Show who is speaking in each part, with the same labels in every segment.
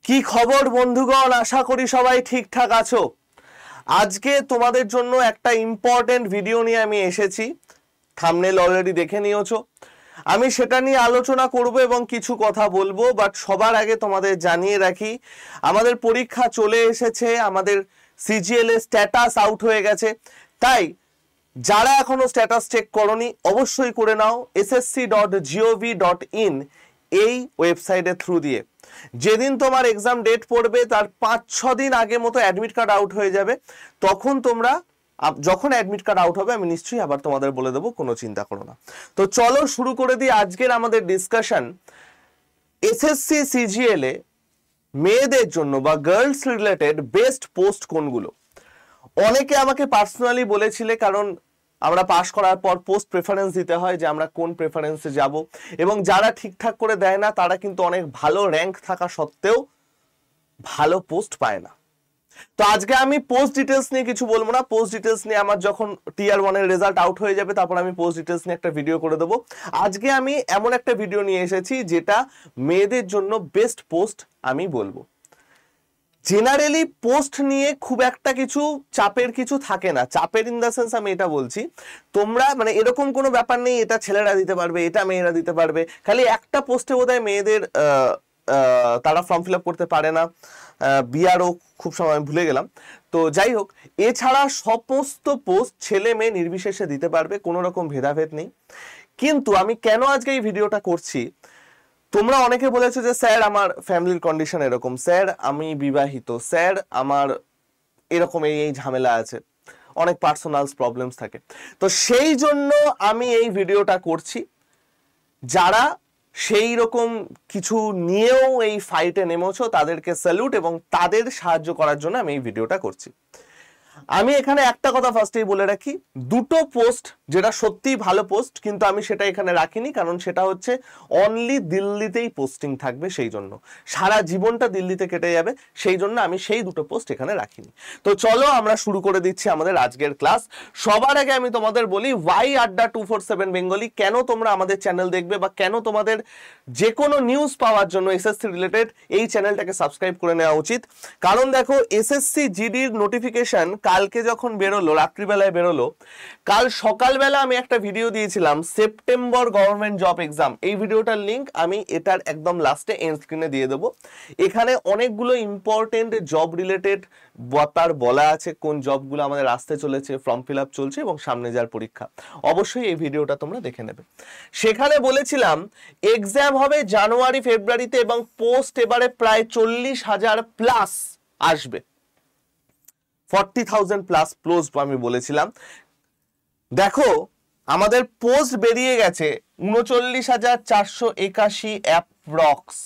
Speaker 1: কি খবর বন্ধুগণ, আশা করি সবাই ঠিকঠাক আছো। আজকে তোমাদের জন্য একটা ইম্পর্টেন্ট ভিডিও নিয়ে আমি এসেছি। থাম্বনেল অলরেডি দেখে নিয়েছো। আমি সেটা নিয়ে আলোচনা করব এবং কিছু কথা বলবো, বাট সবার আগে তোমাদের জানিয়ে রাখি আমাদের পরীক্ষা চলে এসেছে, আমাদের সিজিএল এর স্ট্যাটাস আউট হয়ে গেছে। তাই যারা এখনো স্ট্যাটাস চেক করনি অবশ্যই করে নাও ssc.gov.in এই ওয়েবসাইটের থ্রু দিয়ে। যেদিন তোমার এক্সাম ডেট পড়বে তার 5-6 দিন আগে মতো অ্যাডমিট কার্ড আউট হয়ে যাবে। তখন তোমরা যখন অ্যাডমিট কার্ড আউট হবে আমি নিশ্চয়ই আবার তোমাদের বলে দেবো, কোনো চিন্তা করো না। তো চলো শুরু করে দিই আজকের আমাদের ডিসকাশন। এসএসসি সিজিএল এ মেয়েদের জন্য বা গার্লস রিলেটেড বেস্ট পোস্ট কোনগুলো। অনেকে আমাকে পার্সোনালি বলেছিলে, কারণ আমরা পাস করার পর পোস্ট প্রেফারেন্স দিতে হয় যে আমরা কোন প্রেফারেন্সে যাব, এবং যারা ঠিকঠাক করে দেয় না তারা কিন্তু অনেক ভালো র্যাঙ্ক থাকা সত্ত্বেও ভালো পোস্ট পায় না। তো আজকে আমি পোস্ট ডিটেলস নিয়ে কিছু বলবো না। পোস্ট ডিটেলস নিয়ে আমার যখন টিয়ার 1 এর রেজাল্ট আউট হয়ে যাবে তারপর আমি পোস্ট ডিটেলস নিয়ে একটা ভিডিও করে দেবো। আজকে আমি এমন একটা ভিডিও নিয়ে এসেছি যেটা মেয়েদের জন্য বেস্ট পোস্ট আমি বলবো। জেনারেলি পোস্ট নিয়ে খুব একটা কিছু চাপের কিছু থাকে না। চাপের ইন দ্য সেন্স আমি এটা বলছি, তোমরা মানে এরকম কোনো ব্যাপার নেই এটা ছেলেরা দিতে পারবে এটা মেয়েরা দিতে পারবে। খালি একটা পোস্টে বোধহয় মেয়েদের তারা ফর্ম ফিল আপ করতে পারে না, বিআরও খুব সময় ভুলে গেলাম। তো যাই হোক, এছাড়া সমস্ত পোস্ট ছেলে মেয়ে নির্বিশেষে দিতে পারবে, কোনো রকম ভেদাভেদ নেই। কিন্তু আমি কেন আজকে এই ভিডিওটা করছি, তোমরা অনেকে বলেছো যে স্যার আমার ফ্যামিলির কন্ডিশন এরকম, স্যার আমি বিবাহিত, স্যার আমার এরকম এই ঝামেলা আছে, অনেক পার্সোনাল প্রবলেমস থাকে। তো সেই জন্য আমি এই ভিডিওটা করছি। যারা সেই রকম কিছু নিয়েও এই ফাইটে নেমেছো তাদেরকে স্যালুট, এবং তাদের সাহায্য করার জন্য আমি এই ভিডিওটা করছি। আমি এখানে একটা কথা ফার্স্টেই বলে রাখি, দুটো পোস্ট যেটা সত্যিই ভালো পোস্ট, কিন্তু আমি সেটা এখানে রাখিনি, কারণ সেটা হচ্ছে অনলি দিল্লিতেই পোস্টিং থাকবে, সেই জন্য সারা জীবনটা দিল্লিতে কেটে যাবে, সেই জন্য আমি সেই দুটো পোস্ট এখানে রাখিনি। তো চলো আমরা শুরু করে দিচ্ছি আমাদের আজকের ক্লাস। সবার আগে আমি তোমাদের বলি, ওয়াই আড্ডা 247 বেঙ্গলি, কেন তোমরা আমাদের চ্যানেল দেখবে বা কেন তোমাদের যে কোনো নিউজ পাওয়ার জন্য এসএসসি রিলেটেড এই চ্যানেলটাকে সাবস্ক্রাইব করে নেওয়া উচিত। কারণ দেখো, এসএসসি জিডির নোটিফিকেশন কালকে যখন বেরোলো, রাত্রিবেলায় বেরোলো, কাল সকালবেলা আমি একটা ভিডিও দিয়েছিলাম সেপ্টেম্বর গভর্নমেন্ট জব এক্সাম। এই ভিডিওটার লিঙ্ক আমি এটার একদম লাস্টে এন্ড স্ক্রিনে দিয়ে দেবো। এখানে অনেকগুলো ইম্পর্টেন্ট জব রিলেটেড ব্যাপার বলা আছে, কোন জবগুলো আমাদের আসতে চলেছে, ফর্ম ফিল আপ চলছে এবং সামনে যাওয়ার পরীক্ষা। অবশ্যই এই ভিডিওটা তোমরা দেখে নেবে। সেখানে বলেছিলাম এক্সাম হবে জানুয়ারি ফেব্রুয়ারিতে এবং পোস্ট এবারে প্রায় 40,000 প্লাস আসবে, 40,000 প্লাস পোস্ট আমি বলেছিলাম। দেখো আমাদের পোস্ট বেরিয়ে গেছে 39,481 অ্যাপ্রক্স।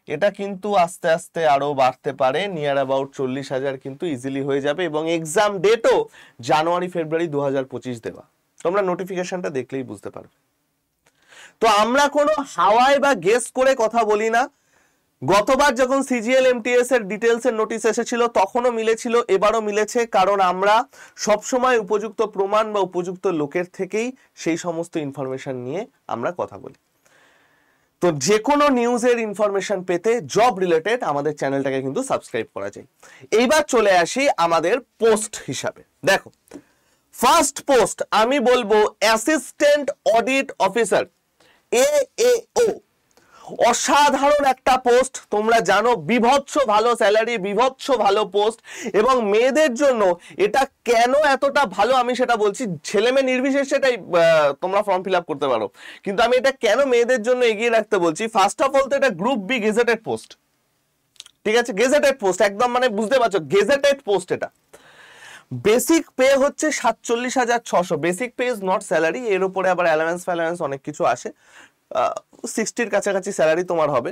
Speaker 1: এটা কিন্তু আস্তে আস্তে আরো বাড়তে পারে, নিয়ার অ্যাবাউট 40,000 কিন্তু ইজিলি হয়ে যাবে, এবং এক্সাম ডেটও জানুয়ারি ফেব্রুয়ারি 2025 দেওয়া। তোমরা নোটিফিকেশনটা দেখলেই বুঝতে পারবে। তো আমরা কোনো হাওয়ায় বা গেস করে কথা বলি না। গতবার যখন সিজিএল এমটিএস এর ডিটেলস এর নোটিশ এসেছিল তখনও মিলেছিল, এবারও মিলেছে, কারণ আমরা সবসময় উপযুক্ত প্রমাণ বা উপযুক্ত লোকের থেকেই সেই সমস্ত ইনফরমেশন নিয়ে আমরা কথা বলি। তো যে কোনো নিউজের ইনফরমেশন পেতে জব রিলেটেড আমাদের চ্যানেলটাকে কিন্তু সাবস্ক্রাইব করা যায়। এইবার চলে আসি আমাদের পোস্ট হিসাবে। দেখো ফার্স্ট পোস্ট আমি বলবো অ্যাসিস্ট্যান্ট অডিট অফিসার, AAO। অসাধারণ একটা পোস্ট, তোমরা জানো বিভৎস ভালো স্যালারি, বিভৎস ভালো পোস্ট, এবং মেয়েদের জন্য এটা কেন এতটা ভালো আমি সেটা বলছি। ছেলে মেয়ে নির্বিশেষে এটাই তোমরা ফর্ম ফিল আপ করতে পারো, কিন্তু আমি এটা কেন মেয়েদের জন্য এগিয়ে রাখতে বলছি। ফার্স্ট অফ অল তো এটা গ্রুপ বি গেজেটেড পোস্ট, ঠিক আছে, গেজেটেড পোস্ট, একদম মানে বুঝতে পারছো গেজেটেড পোস্ট। এটা বেসিক পে হচ্ছে 47,600, basic pay is not salary, এর উপরে আবার অ্যালাওয়েন্স ফ্যালাওয়েন্স অনেক কিছু আসে, 60-র কাছাকাছি স্যালারি তোমার হবে।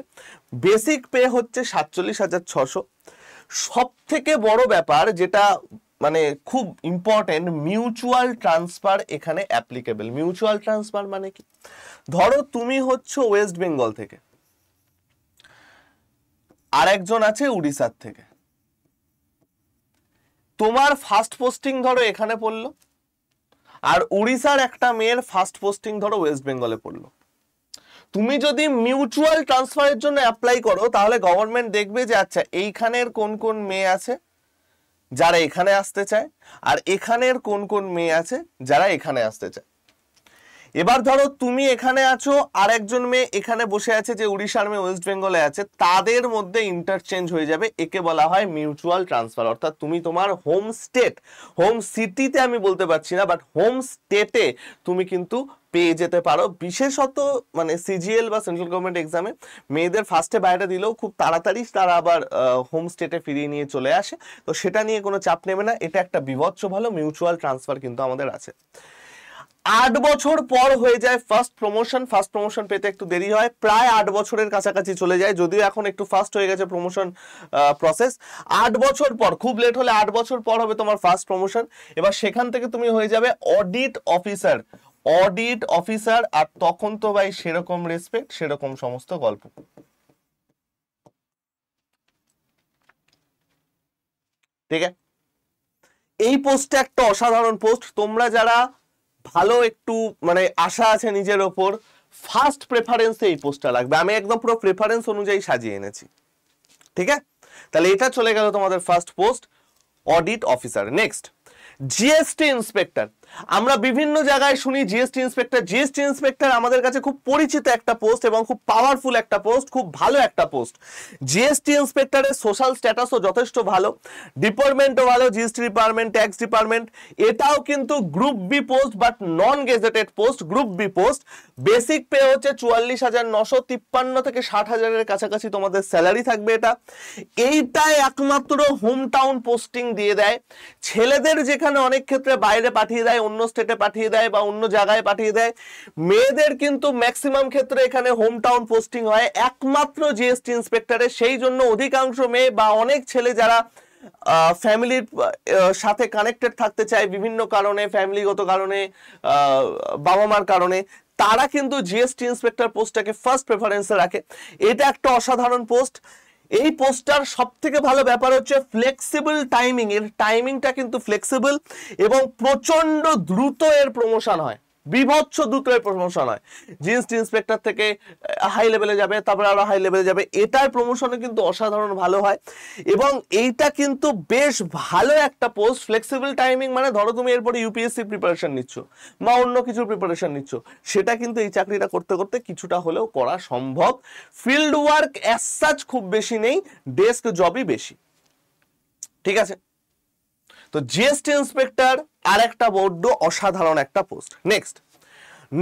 Speaker 1: বেসিক পে হচ্ছে 47,600। সব থেকে বড় ব্যাপার যেটা মানে খুব ইম্পর্টেন্ট, মিউচুয়াল ট্রান্সফার এখানে অ্যাপ্লিকেবল। মিউচুয়াল ট্রান্সফার মানে কি, ধরো তুমি হচ্ছে ওয়েস্ট বেঙ্গল থেকে, আর একজন আছে উড়িষ্যার থেকে, তোমার ফার্স্ট পোস্টিং ধরো এখানে পড়লো, আর উড়িষ্যার একটা মেয়ের ফার্স্ট পোস্টিং ধরো ওয়েস্ট বেঙ্গলে পড়লো। তুমি যদি মিউচুয়াল ট্রান্সফারের জন্য অ্যাপ্লাই করো তাহলে গভর্নমেন্ট দেখবে যে আচ্ছা এইখানের কোন কোন মেয়ে আছে যারা এখানে আসতে চায়, আর এখানের কোন কোন মেয়ে আছে যারা এখানে আসতে চায়। এবার ধরো তুমি এখানে আছো আর একজন মেয়ে এখানে বসে আছে যে উড়িষ্যার মেয়ে ওয়েস্ট বেঙ্গলে আছে, তাদের মধ্যে ইন্টারচেঞ্জ হয়ে যাবে, একে বলা হয় মিউচুয়াল ট্রান্সফার। অর্থাৎ তুমি তোমার হোম স্টেট, হোম সিটিতে আমি বলতে পারছি না, বাট হোম স্টেটে তুমি কিন্তু পেয়ে যেতে পারো। বিশেষত মানে সিজিএল বা সেন্ট্রাল গভর্নমেন্ট এক্সামে মেয়েদের ফার্স্টে বাইরে দিলেও খুব তাড়াতাড়ি তারা আবার হোম স্টেটে ফিরিয়ে নিয়ে চলে আসে, তো সেটা নিয়ে কোনো চাপ নেবে না। এটা একটা বিভৎস ভালো মিউচুয়াল ট্রান্সফার কিন্তু আমাদের আছে। 8 বছর পর হয়ে যায় ফার্স্ট প্রমোশন। ফার্স্ট প্রমোশন পেতে একটু দেরি হয়, প্রায় 8 বছরের কাছাকাছি চলে যায়, যদিও এখন একটু ফাস্ট হয়ে গেছে প্রমোশন প্রসেস। 8 বছর পর, খুব লেট হলে 8 বছর পর হবে তোমার ফার্স্ট প্রমোশন। এবার সেখান থেকে তুমি হয়ে যাবে অডিট অফিসার। অডিট অফিসার, আর তখন তো ভাই সেরকম রেসপেক্ট, সেরকম সমস্ত গল্প। ঠিক আছে, এই পোস্টটা একটা অসাধারণ পোস্ট। তোমরা যারা ভালো একটু মানে আশা আছে নিজের ওপর, ফার্স্ট প্রেফারেন্সে এই পোস্টটা লাগবে। আমি একদম পুরো প্রেফারেন্স অনুযায়ী সাজিয়ে এনেছি। ঠিক আছে, তাহলে এটা চলে গেল তোমাদের first post, audit officer. Next, GST inspector. আমরা বিভিন্ন জায়গায় শুনি জিএসটি ইন্সপেক্টর। জিএসটি ইন্সপেক্টর আমাদের কাছে খুব পরিচিত একটা পোস্ট এবং খুব পাওয়ারফুল একটা পোস্ট, খুব ভালো একটা পোস্ট। জিএসটি ইন্সপেক্টরের সোশ্যাল স্ট্যাটাসও যথেষ্ট ভালো, ডিপার্টমেন্টও ভালো, জিএসটি ডিপার্টমেন্ট, ট্যাক্স ডিপার্টমেন্ট। এটাও কিন্তু group B post, but non gazetted post, group B post. Basic pay হচ্ছে 44,953 থেকে 60,000-এর কাছাকাছি তোমাদের স্যালারি থাকবে। এইটাই একমাত্র হোম টাউন পোস্টিং দিয়ে দেয়। ছেলেদের যেখানে অনেক ক্ষেত্রে বাইরে পাঠিয়ে দেয়, অন্য স্টেটে পাঠিয়ে দেয় বা অন্য জায়গায় পাঠিয়ে দেয়, মেয়েদের কিন্তু ম্যাক্সিমাম ক্ষেত্রে এখানে হোম টাউন পোস্টিং হয় একমাত্র জিএসটি ইন্সপেক্টরে। সেই জন্য অধিকাংশ মেয়ে বা অনেক ছেলে যারা ফ্যামিলির সাথে কানেক্টেড থাকতে চায় বিভিন্ন কারণে, ফ্যামিলিগত কারণে, বাবা মার কারণে, তারা কিন্তু জিএসটি ইন্সপেক্টর পোস্টটাকে ফার্স্ট প্রেফারেন্সে রাখে। এটা একটা অসাধারণ পোস্ট। এই পোস্টটার সব থেকে ভালো ব্যাপার হচ্ছে ফ্লেক্সিবল টাইমিং। এর টাইমিংটা কিন্তু ফ্লেক্সিবল এবং প্রচন্ড দ্রুত এর প্রমোশন হয়, বিভৎস দ্রুত এর প্রমোশন হয়। জিএসটি ইন্সপেক্টর থেকে হাই লেভেলে যাবে, তারপরে আরো হাই লেভেলে যাবে, এটার প্রমোশনে কিন্তু অসাধারণ ভালো হয়। এবং এইটা কিন্তু বেশ ভালো একটা পোস্ট। ফ্লেক্সিবল টাইমিং মানে ধরো তুমি এরপরে ইউপিএসসি প্রিপারেশন নিচ্ছ বা অন্য কিছু প্রিপারেশন নিচ্ছ, সেটা কিন্তু এই চাকরিটা করতে করতে কিছুটা হলেও করা সম্ভব। ফিল্ড ওয়ার্ক অ্যাজ সাচ খুব বেশি নেই, ডেস্ক জবই বেশি। ঠিক আছে, তো জিএসটি ইন্সপেক্টর আর একটা বড্ড অসাধারণ একটা পোস্ট।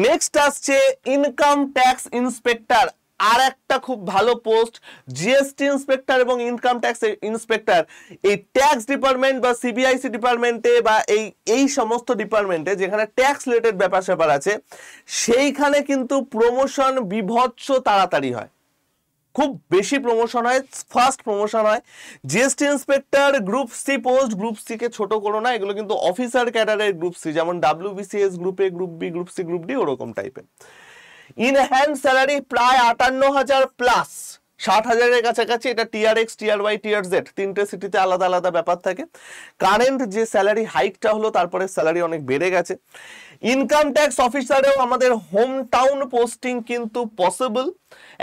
Speaker 1: নেক্সট আসছে ইনকাম ট্যাক্স ইন্সপেক্টর, আর একটা খুব ভালো পোস্ট। জিএসটি ইন্সপেক্টর এবং ইনকাম ট্যাক্স ইন্সপেক্টর এই ট্যাক্স ডিপার্টমেন্ট বা সিবিআইসি ডিপার্টমেন্টে বা এই সমস্ত ডিপার্টমেন্টে যেখানে ট্যাক্স রিলেটেড ব্যাপার স্যাপার আছে, সেইখানে কিন্তু প্রমোশন বিভৎস তাড়াতাড়ি হয়, খুব বেশি প্রমোশন হয়, ফার্স্ট প্রমোশন হয়। GST inspector group C post, group C কে ছোট করো না, এগুলো কিন্তু অফিসার ক্যাডারের গ্রুপ সি, যেমন WBCS group A, group B, group C, group D, ওরকম টাইপের। ইন হ্যান্ড স্যালারি প্রায় 58,000 প্লাস, 60,000-এর কাছাকাছি। এটা টিআরএক্স, টিআরওয়াই, টিআরজেড তিনটে সিটিতে আলাদা আলাদা ব্যাপার থাকে। কারেন্ট যে স্যালারি হাইকটা হলো, তারপরে স্যালারি অনেক বেড়ে গেছে। ইনকাম ট্যাক্স অফিসারেও আমাদের হোম টাউন পোস্টিং কিন্তু পসিবল।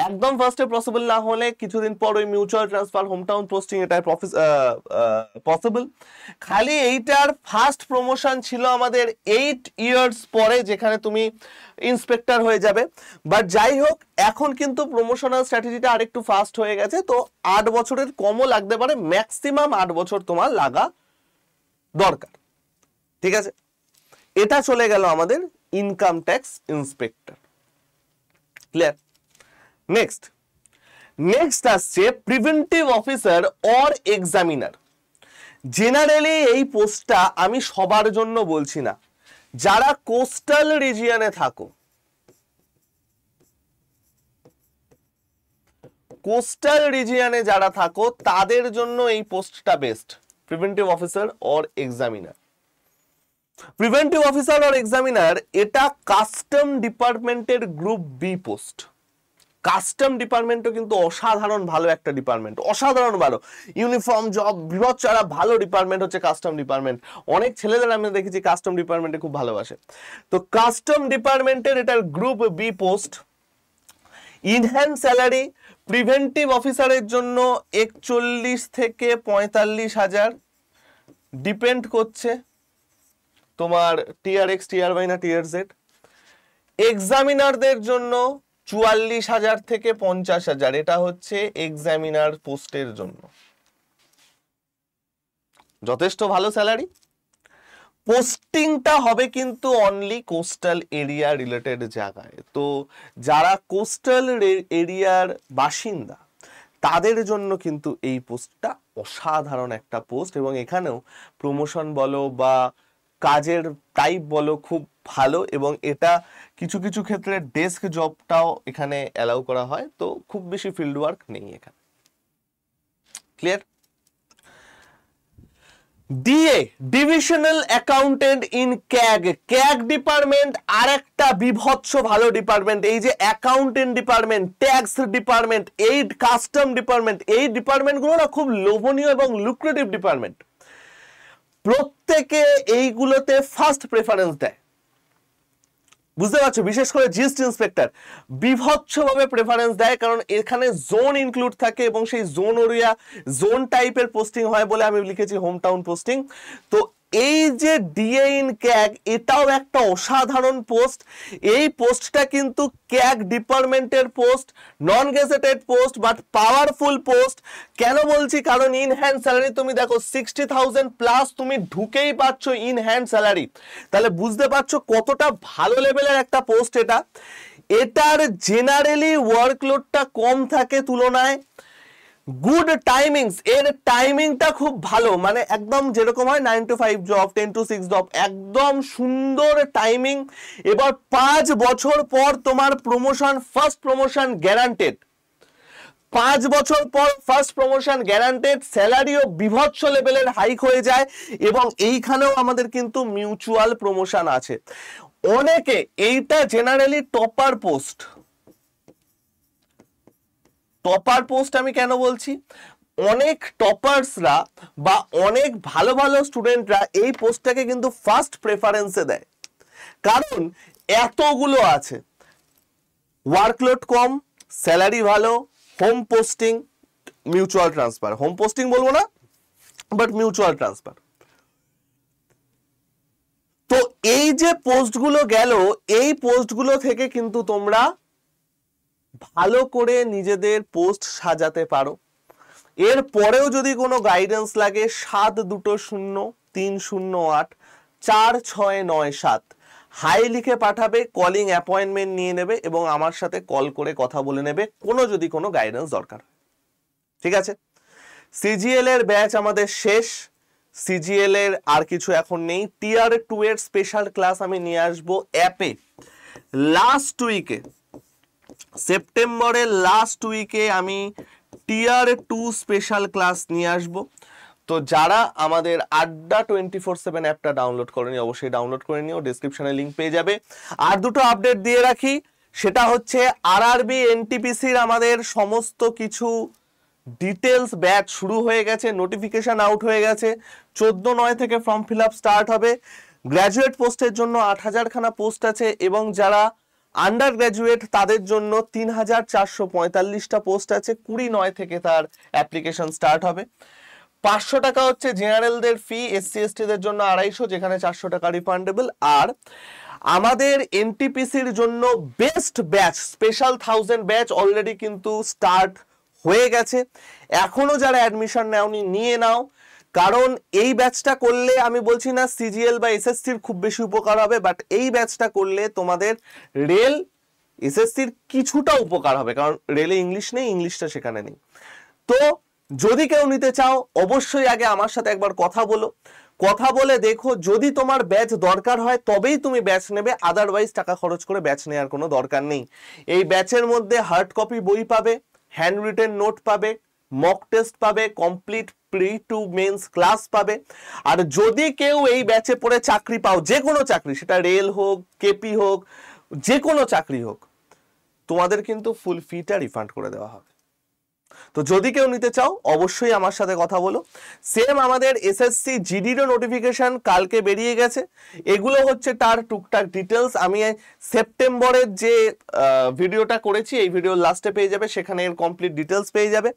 Speaker 1: একদম ফার্স্টে পসিবল না হলে কিছুদিন পর ওই mutual transfer home town posting এটা পসিবল। খালি এইটার ফার্স্ট প্রমোশন ছিল আমাদের 8 ইয়ার্স পরে, যেখানে তুমি ইন্সপেক্টর হয়ে যাবে। বাট যাই হোক, এখন কিন্তু প্রমোশনাল স্ট্র্যাটেজিটা আরেকটু ফাস্ট হয়ে গেছে, তো 8 বছরের কমও লাগতে পারে, ম্যাক্সিমাম 8 বছর তোমার লাগা দরকার। ঠিক আছে, এটা চলে গেল আমাদের income tax inspector. Clear? Next আসছে preventive officer or examiner. Generally এই পোস্টটা আমি সবার জন্য বলছি না, যারা কোস্টাল রিজিয়নে থাকো, কোস্টাল রিজিয়নে যারা থাকো তাদের জন্য এই পোস্টটা best, preventive officer or examiner. Preventive officer or examiner এটা কাস্টম ডিপার্টমেন্টের গ্রুপ বি পোস্ট। কাস্টম ডিপার্টমেন্টও কিন্তু অসাধারণ ভালো একটা ডিপার্টমেন্ট, অসাধারণ ভালো ইউনিফর্ম জব, বিভৎস ভালো ডিপার্টমেন্ট হচ্ছে কাস্টম ডিপার্টমেন্ট। অনেক ছেলেদের আমি দেখেছি কাস্টম ডিপার্টমেন্টে খুব ভালোবাসে। তো কাস্টম ডিপার্টমেন্টের এটার group B post. In hand salary preventive অফিসারের জন্য 41 থেকে 45,000, ডিপেন্ড করছে তোমার টিআর এক্স, টিআর ওয়াই না টিআর জেড। এক্সামিনারদের জন্য 44,000 থেকে 50,000, এটা হচ্ছে এক্সামিনার পোস্টের জন্য, যথেষ্ট ভালো স্যালারি। পোস্টিংটা হবে কিন্তু অনলি কোস্টাল এরিয়া রিলেটেড জায়গায়। তো যারা কোস্টাল এরিয়ার বাসিন্দা তাদের জন্য কিন্তু এই পোস্টটা অসাধারণ একটা পোস্ট, এবং এখানেও প্রমোশন বলো বা কাজের টাইপ বলো খুব ভালো, এবং এটা কিছু কিছু ক্ষেত্রে ডেস্ক জবটাও এখানে অ্যালাউ করা হয়, তো খুব বেশি ফিল্ড ওয়ার্ক নেই এখানে। Clear? DA divisional accountant in CAG, CAG department আর একটা বিভৎস ভালো ডিপার্টমেন্ট। এই যে অ্যাকাউন্টেন্ট ডিপার্টমেন্ট, ট্যাক্স ডিপার্টমেন্ট, এই কাস্টম ডিপার্টমেন্ট, এই ডিপার্টমেন্টগুলো না খুব লোভনীয় এবং লুক্রেটিভ ডিপার্টমেন্ট। প্রত্যেকে এইগুলোতে ফার্স্ট প্রেফারেন্স দেয়, বুঝতে পারছো? বিশেষ করে জিএসটি ইন্সপেক্টর বিভৎসভাবে প্রেফারেন্স দেয়, কারণ এখানে জোন ইনক্লুড থাকে এবং সেই জোন এরিয়া জোন টাইপের পোস্টিং হয় বলে আমি লিখেছি হোম টাউন পোস্টিং। তো এই যে ডিএ ইন ক্যাগ, এটাও একটা অসাধারণ পোস্ট। এই পোস্টটা কিন্তু ক্যাগ ডিপার্টমেন্টের post, non gazetted post, but powerful post. কেন বলছি? কারণ ইন হ্যান্ড স্যালারি তুমি দেখো 60,000 প্লাস তুমি ঢুকেই পাচ্ছ ইন হ্যান্ড স্যালারি, তাহলে বুঝতে পারছো কতটা ভালো লেভেলের একটা পোস্ট এটা। এটার জেনারেলি ওয়ার্কলোডটা কম থাকে তুলনায়, গুড টাইমিংস, এর টাইমিংটা খুব ভালো, মানে একদম যেরকম হয় 9 to 5 জব, 10 to 6 জব, একদম সুন্দর টাইমিং। এবার 5 বছর পর তোমার প্রমোশন, ফার্স্ট প্রমোশন গ্যারান্টেড, 5 বছর পর ফার্স্ট প্রমোশন গ্যারান্টেড, স্যালারিও বিভৎস লেভেলের হাইক হয়ে যায়, এবং এইখানেও আমাদের কিন্তু মিউচুয়াল প্রমোশন আছে। অনেকে এইটা generally topper post, topper post আমি কেন বলছি? অনেক টপার্সরা বা অনেক ভালো ভালো স্টুডেন্টরা এই পোস্টটাকে কিন্তু ফার্স্ট প্রেফারেন্সে দেয়, কারণ এতগুলো আছে, ওয়ার্কলোড কম, স্যালারি ভালো, home posting, mutual transfer, home posting বলবো না বাট মিউচুয়াল ট্রান্সফার। তো এই যে পোস্টগুলো গেল, এই পোস্টগুলো থেকে কিন্তু তোমরা ভালো করে নিজেদের পোস্ট সাজাতে পারো। এর পরেও যদি কোনো গাইডেন্স লাগে 722030846997 হাই লিখে পাঠাবে, কলিং অ্যাপয়েন্টমেন্ট নিয়ে নেবে এবং আমার সাথে কল করে কথা বলে নেবে যদি কোনো গাইডেন্স দরকার। ঠিক আছে? সিজিএল এর ব্যাচ আমাদের শেষ, সিজিএল এর আর কিছু এখন নেই। টিআর 2 এর স্পেশাল ক্লাস আমি নিয়ে আসবো অ্যাপে লাস্ট উইকে, সেপ্টেম্বরের লাস্ট উইকে আমি টিআর 2 স্পেশাল ক্লাস নিয়ে আসব। তো যারা আমাদের আড্ডা 24/7 অ্যাপটা ডাউনলোড করেনি অবশ্যই ডাউনলোড করে নিও, ডেসক্রিপশনে লিংক পেয়ে যাবে। আর দুটো আপডেট দিয়ে রাখি, সেটা হচ্ছে আরআরবি এনটিপিসির আমাদের সমস্ত কিছু ডিটেলস ব্যাচ শুরু হয়ে গেছে, নোটিফিকেশন আউট হয়ে গেছে। 14/9 থেকে ফর্ম ফিল আপ স্টার্ট হবে। গ্র্যাজুয়েট পোস্টের জন্য 8,000 খানা পোস্ট আছে, এবং যারা আন্ডার গ্র্যাজুয়েট তাদের জন্য 3,445টা পোস্ট আছে। 20/9 থেকে তার অ্যাপ্লিকেশন স্টার্ট হবে। 500 টাকা হচ্ছে জেনারেলদের ফি, এসসি এসটিদের জন্য 250, যেখানে 400 টাকা রিফান্ডেবল। আর আমাদের এনটিপিসির জন্য best batch special 1000 batch already কিন্তু স্টার্ট হয়ে গেছে। এখনো যারা অ্যাডমিশন নেওনি নিয়ে নাও, কারণ এই ব্যাচটা করলে আমি বলছি না সিজিএল বা এসএসসির খুব বেশি উপকার হবে, বাট এই ব্যাচটা করলে তোমাদের রেল এসএসসির কিছুটা উপকার হবে, কারণ রেলে ইংলিশ নেই, ইংলিশটা সেখানে নেই। তো যদি কেউ নিতে চাও অবশ্যই আগে আমার সাথে একবার কথা বলো, কথা বলে দেখো, যদি তোমার ব্যাচ দরকার হয় তবেই তুমি ব্যাচ নেবে, আদারওয়াইজ টাকা খরচ করে ব্যাচ নেওয়ার কোনো দরকার নেই। এই ব্যাচের মধ্যে হার্ড কপি বই পাবে, হ্যান্ড রিটেন নোট পাবে, মক টেস্ট পাবে, complete pre to mains class পাবে। আর যদি কেউ এই ব্যাচে পড়ে চাকরি পাও, যে কোনো চাকরি, সেটা রেল হোক, কেপি হোক, যে কোনো চাকরি হোক, তোমাদের কিন্তু ফুল ফিটা রিফান্ড করে দেওয়া হবে। তো যদি কেউ নিতে চাও অবশ্যই আমার সাথে কথা বলো। সেম আমাদের এসএসসি জিডিরও নোটিফিকেশন কালকে বেরিয়ে গেছে, এগুলো হচ্ছে তার টুকটাক ডিটেলস। আমি সেপ্টেম্বরের যে ভিডিওটা করেছি এই ভিডিওর লাস্টে পেয়ে যাবে, সেখানে এর কমপ্লিট ডিটেলস পেয়ে যাবে।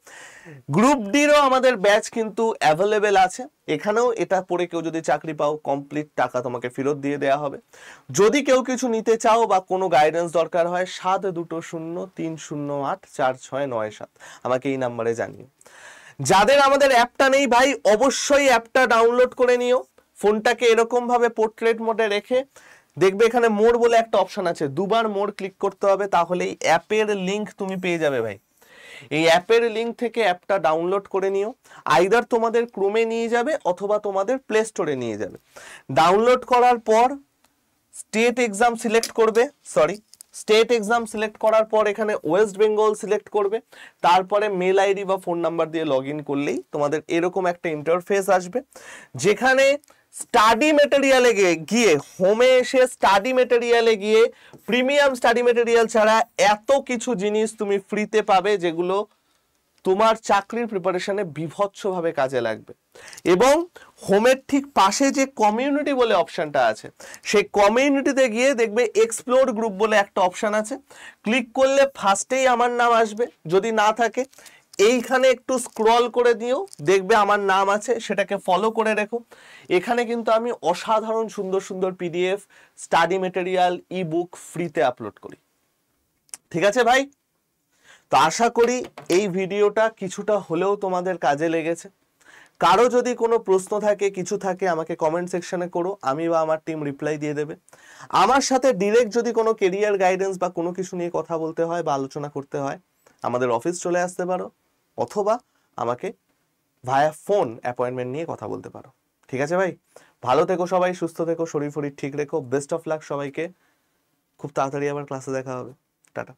Speaker 1: গ্রুপ ডিরও আমাদের ব্যাচ কিন্তু অ্যাভেলেবেল আছে, এখানেও এটা পড়ে কেউ যদি চাকরি পাও কমপ্লিট টাকা তোমাকে ফেরত দিয়ে দেওয়া হবে। যদি কেউ কিছু নিতে চাও বা কোনো গাইডেন্স দরকার হয় 7203084697 আমাকে এই নাম্বারে জানিও। যাদের আমাদের অ্যাপটা নেই ভাই, অবশ্যই অ্যাপটা ডাউনলোড করে নিও। ফোনটাকে এরকম ভাবে পোর্ট্রেট মোডে রেখে দেখবে এখানে মোর বলে একটা অপশন আছে, দুবার মোর ক্লিক করতে হবে, তাহলে এই অ্যাপের লিংক তুমি পেয়ে যাবে ভাই। এই অ্যাপের লিংক থেকে অ্যাপটা ডাউনলোড করে নিও, আইদার তোমাদের ক্রোমে নিয়ে যাবে অথবা তোমাদের প্লে স্টোরে নিয়ে যাবে। ডাউনলোড করার পর স্টেট এক্সাম সিলেক্ট করবে, স্টেট এক্সাম সিলেক্ট করার পর এখানে ওয়েস্ট বেঙ্গল সিলেক্ট করবে, তারপরে মেল আইডি বা ফোন নাম্বার দিয়ে লগ ইন করলেই তোমাদের এরকম একটা ইন্টারফেস আসবে, যেখানে স্টাডি মেটেরিয়ালে গিয়ে হোমে এসে স্টাডি মেটেরিয়ালে গিয়ে প্রিমিয়াম স্টাডি মেটেরিয়াল ছাড়া এত কিছু জিনিস তুমি ফ্রিতে পাবে, যেগুলো তোমার চাকরির প্রিপারেশনে বিভৎসভাবে কাজে লাগবে। এবং হোমের ঠিক পাশে যে কমিউনিটি বলে অপশনটা আছে, সেই কমিউনিটিতে গিয়ে দেখবে এক্সপ্লোর গ্রুপ বলে একটা অপশন আছে, ক্লিক করলে ফার্স্টেই আমার নাম আসবে, যদি না থাকে এইখানে একটু স্ক্রল করে দিও, দেখবে আমার নাম আছে, সেটাকে ফলো করে রেখো। এখানে কিন্তু আমি অসাধারণ সুন্দর সুন্দর পিডিএফ, স্টাডি মেটেরিয়াল, ই বুক ফ্রিতে আপলোড করি। ঠিক আছে ভাই, তো আশা করি এই ভিডিওটা কিছুটা হলেও তোমাদের কাজে লেগেছে। কারো যদি কোনো প্রশ্ন থাকে, কিছু থাকে, আমাকে কমেন্ট সেকশনে করো, আমি বা আমার টিম রিপ্লাই দিয়ে দেবে। আমার সাথে ডিরেক্ট যদি কোনো কেরিয়ার গাইডেন্স বা কোনো কিছু নিয়ে কথা বলতে হয় বা আলোচনা করতে হয়, আমাদের অফিস চলে আসতে পারো, অথবা আমাকে ভায়া ফোন অ্যাপয়েন্টমেন্ট নিয়ে কথা বলতে পারো। ঠিক আছে ভাই, ভালো থেকো সবাই, সুস্থ থেকো, শরীর ফরির ঠিক রেখো, বেস্ট অফ লাক সবাইকে। খুব তাড়াতাড়ি আবার ক্লাসে দেখা হবে, টাটা।